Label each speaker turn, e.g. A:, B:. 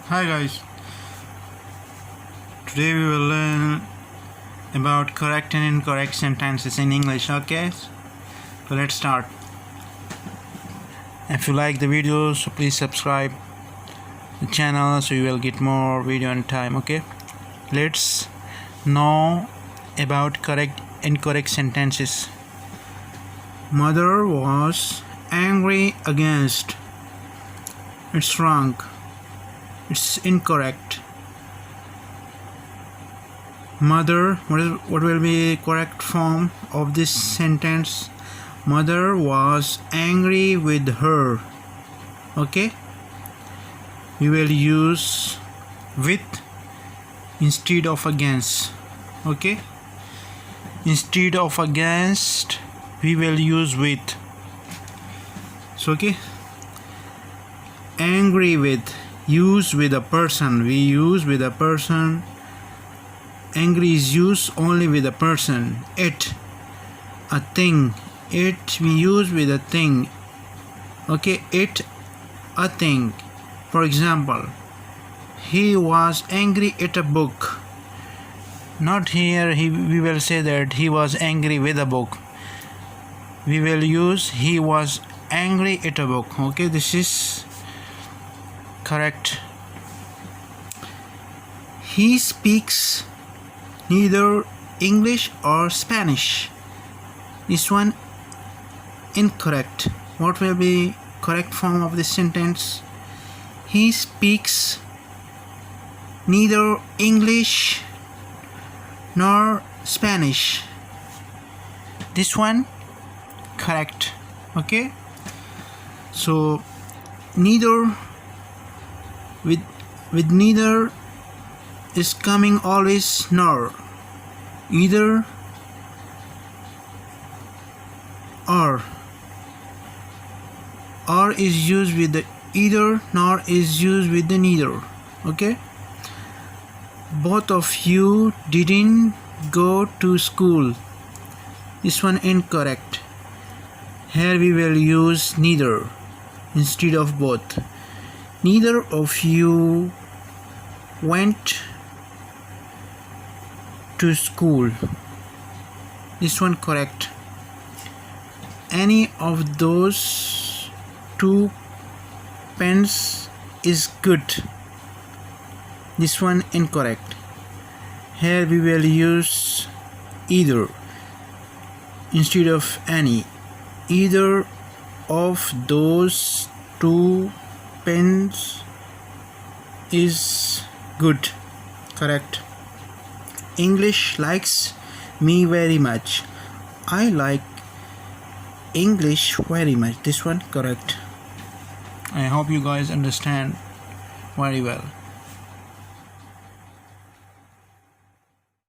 A: Hi guys, today we will learn about correct and incorrect sentences in English. Okay, so let's start. If you like the video, so please subscribe the channel so you will get more video on time. Okay, let's know about correct incorrect sentences. Mother was angry against. It's wrong. It's incorrect. Mother, what will be correct form of this sentence? Mother was angry with her. Okay, we will use with instead of against. Okay, instead of against we will use with. So okay, angry with, use with a person. We use with a person. Angry is used only with a person. It, a thing. It we use with a thing. Okay, it, a thing. For example, he was angry at a book. Not here we will say that he was angry with a book. We will use he was angry at a book. Okay, this is correct. He speaks neither English or Spanish. This one incorrect. What will be correct form of this sentence? He speaks neither English nor Spanish. This one correct. Okay, so neither with neither is coming always nor. Either or is used with the either, nor is used with the neither. Okay, both of you didn't go to school. This one incorrect. Here we will use neither instead of both. Neither of you went to school. This one correct. Any of those two pens is good. This one incorrect. Here we will use either instead of any. Either of those two pens is good. Correct. English likes me very much. I like English very much. This one correct. I hope you guys understand very well.